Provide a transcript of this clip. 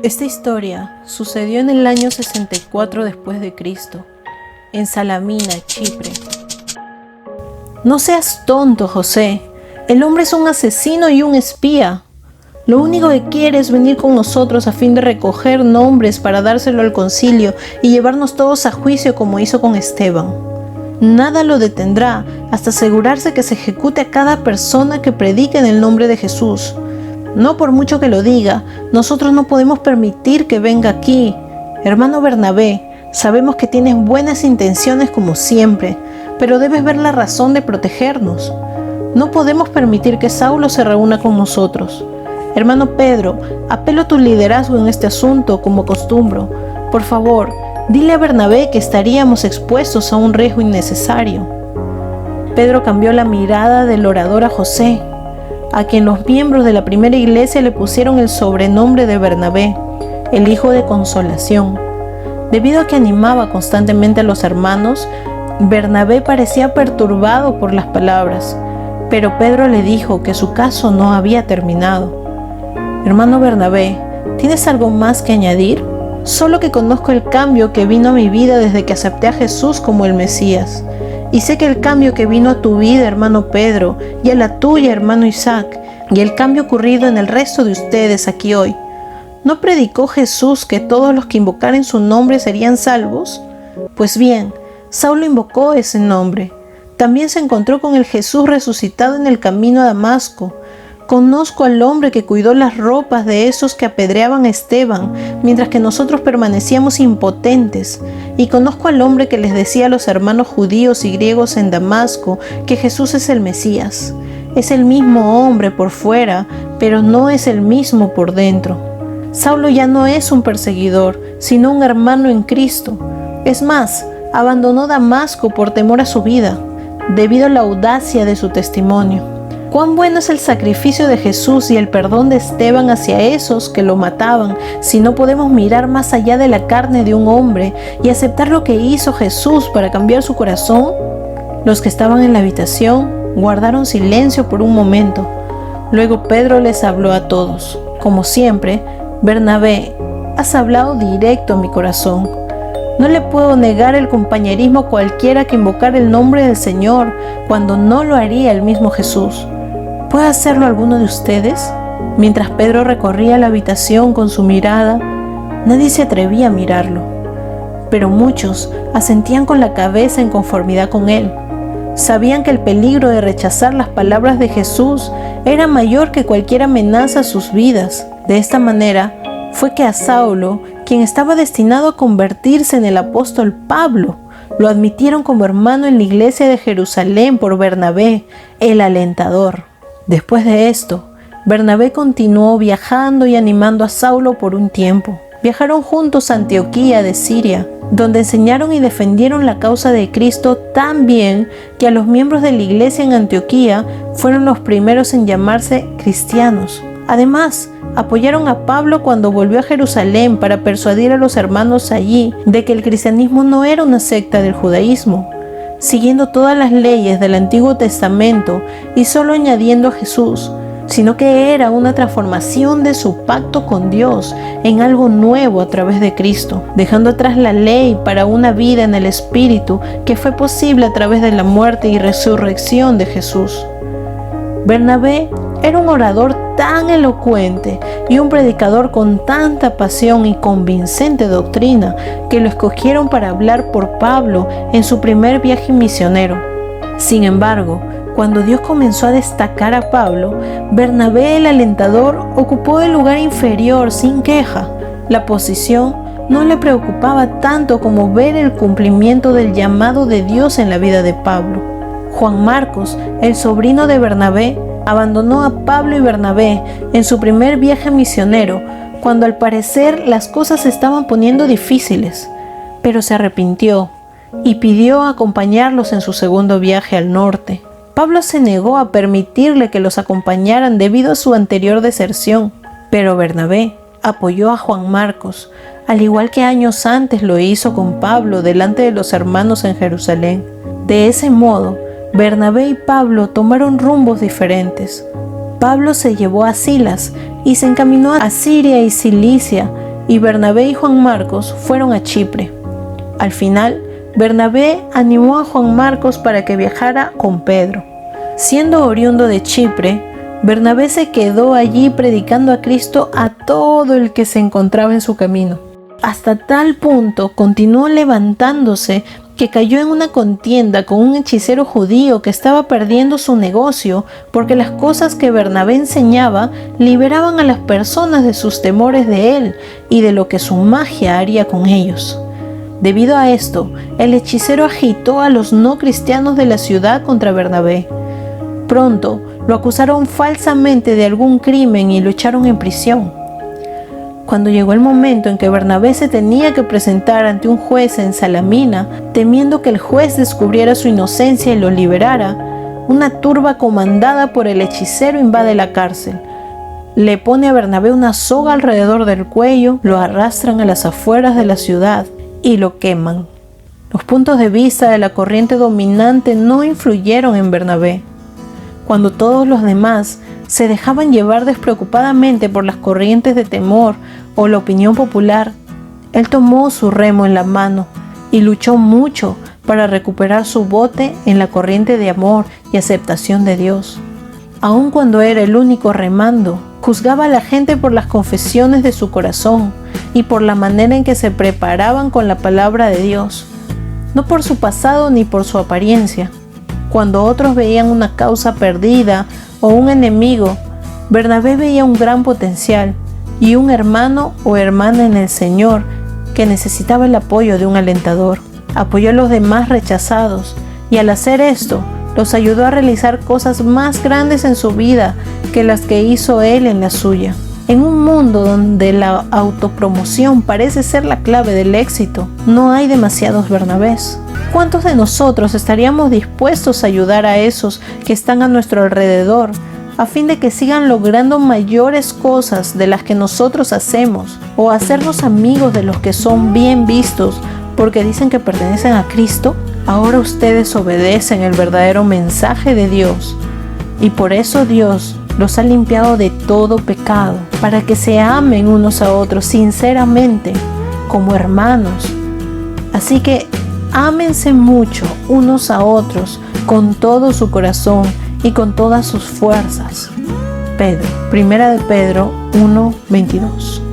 Esta historia sucedió en el año 64 después de Cristo, en Salamina, Chipre. No seas tonto, José. El hombre es un asesino y un espía. Lo único que quiere es venir con nosotros a fin de recoger nombres para dárselo al concilio y llevarnos todos a juicio como hizo con Esteban. Nada lo detendrá hasta asegurarse que se ejecute a cada persona que predique en el nombre de Jesús. No por mucho que lo diga, nosotros no podemos permitir que venga aquí. Hermano Bernabé, sabemos que tienes buenas intenciones como siempre, pero debes ver la razón de protegernos. No podemos permitir que Saulo se reúna con nosotros. Hermano Pedro, apelo a tu liderazgo en este asunto como acostumbro. Por favor, dile a Bernabé que estaríamos expuestos a un riesgo innecesario. Pedro cambió la mirada del orador a José, a quien los miembros de la primera iglesia le pusieron el sobrenombre de Bernabé, el hijo de consolación. Debido a que animaba constantemente a los hermanos, Bernabé parecía perturbado por las palabras, pero Pedro le dijo que su caso no había terminado. Hermano Bernabé, ¿tienes algo más que añadir? Solo que conozco el cambio que vino a mi vida desde que acepté a Jesús como el Mesías. Y sé que el cambio que vino a tu vida, hermano Pedro, y a la tuya, hermano Isaac, y el cambio ocurrido en el resto de ustedes aquí hoy. ¿No predicó Jesús que todos los que invocaran su nombre serían salvos? Pues bien, Saulo invocó ese nombre. También se encontró con el Jesús resucitado en el camino a Damasco. Conozco al hombre que cuidó las ropas de esos que apedreaban a Esteban, mientras que nosotros permanecíamos impotentes. Y conozco al hombre que les decía a los hermanos judíos y griegos en Damasco que Jesús es el Mesías. Es el mismo hombre por fuera, pero no es el mismo por dentro. Saulo ya no es un perseguidor, sino un hermano en Cristo. Es más, abandonó Damasco por temor a su vida, debido a la audacia de su testimonio. Cuán bueno es el sacrificio de Jesús y el perdón de Esteban hacia esos que lo mataban, si no podemos mirar más allá de la carne de un hombre y aceptar lo que hizo Jesús para cambiar su corazón. Los que estaban en la habitación guardaron silencio por un momento. Luego Pedro les habló a todos. Como siempre, Bernabé, has hablado directo a mi corazón. No le puedo negar el compañerismo a cualquiera que invocara el nombre del Señor cuando no lo haría el mismo Jesús. ¿Puede hacerlo alguno de ustedes? Mientras Pedro recorría la habitación con su mirada, nadie se atrevía a mirarlo, pero muchos asentían con la cabeza en conformidad con él. Sabían que el peligro de rechazar las palabras de Jesús era mayor que cualquier amenaza a sus vidas. De esta manera, fue que a Saulo, quien estaba destinado a convertirse en el apóstol Pablo, lo admitieron como hermano en la iglesia de Jerusalén por Bernabé, el alentador. Después de esto, Bernabé continuó viajando y animando a Saulo por un tiempo. Viajaron juntos a Antioquía de Siria, donde enseñaron y defendieron la causa de Cristo tan bien que a los miembros de la iglesia en Antioquía fueron los primeros en llamarse cristianos. Además, apoyaron a Pablo cuando volvió a Jerusalén para persuadir a los hermanos allí de que el cristianismo no era una secta del judaísmo, siguiendo todas las leyes del Antiguo Testamento y solo añadiendo a Jesús, sino que era una transformación de su pacto con Dios en algo nuevo a través de Cristo, dejando atrás la ley para una vida en el Espíritu que fue posible a través de la muerte y resurrección de Jesús. Bernabé era un orador tan elocuente y un predicador con tanta pasión y convincente doctrina que lo escogieron para hablar por Pablo en su primer viaje misionero. Sin embargo, cuando Dios comenzó a destacar a Pablo, Bernabé el alentador ocupó el lugar inferior sin queja. La posición no le preocupaba tanto como ver el cumplimiento del llamado de Dios en la vida de Pablo. Juan Marcos, el sobrino de Bernabé, abandonó a Pablo y Bernabé en su primer viaje misionero, cuando al parecer las cosas se estaban poniendo difíciles, pero se arrepintió y pidió acompañarlos en su segundo viaje al norte. Pablo se negó a permitirle que los acompañaran debido a su anterior deserción, pero Bernabé apoyó a Juan Marcos, al igual que años antes lo hizo con Pablo delante de los hermanos en Jerusalén. De ese modo, Bernabé y Pablo tomaron rumbos diferentes. Pablo se llevó a Silas y se encaminó a Siria y Cilicia, y Bernabé y Juan Marcos fueron a Chipre. Al final, Bernabé animó a Juan Marcos para que viajara con Pedro. Siendo oriundo de Chipre, Bernabé se quedó allí predicando a Cristo a todo el que se encontraba en su camino. Hasta tal punto continuó levantándose que cayó en una contienda con un hechicero judío que estaba perdiendo su negocio porque las cosas que Bernabé enseñaba liberaban a las personas de sus temores de él y de lo que su magia haría con ellos. Debido a esto, el hechicero agitó a los no cristianos de la ciudad contra Bernabé. Pronto lo acusaron falsamente de algún crimen y lo echaron en prisión. Cuando llegó el momento en que Bernabé se tenía que presentar ante un juez en Salamina, temiendo que el juez descubriera su inocencia y lo liberara, una turba comandada por el hechicero invade la cárcel. Le pone a Bernabé una soga alrededor del cuello, lo arrastran a las afueras de la ciudad y lo queman. Los puntos de vista de la corriente dominante no influyeron en Bernabé. Cuando todos los demás se dejaban llevar despreocupadamente por las corrientes de temor o la opinión popular, él tomó su remo en la mano y luchó mucho para recuperar su bote en la corriente de amor y aceptación de Dios. Aun cuando era el único remando, juzgaba a la gente por las confesiones de su corazón y por la manera en que se preparaban con la palabra de Dios, no por su pasado ni por su apariencia. Cuando otros veían una causa perdida o un enemigo, Bernabé veía un gran potencial y un hermano o hermana en el Señor que necesitaba el apoyo de un alentador. Apoyó a los demás rechazados y al hacer esto, los ayudó a realizar cosas más grandes en su vida que las que hizo él en la suya. En un mundo donde la autopromoción parece ser la clave del éxito, no hay demasiados Bernabés. ¿Cuántos de nosotros estaríamos dispuestos a ayudar a esos que están a nuestro alrededor a fin de que sigan logrando mayores cosas de las que nosotros hacemos, o hacernos amigos de los que son bien vistos porque dicen que pertenecen a Cristo? Ahora ustedes obedecen el verdadero mensaje de Dios y por eso Dios los ha limpiado de todo pecado, para que se amen unos a otros sinceramente como hermanos. Así que ámense mucho unos a otros con todo su corazón y con todas sus fuerzas. Pedro, 1 de Pedro 1:22.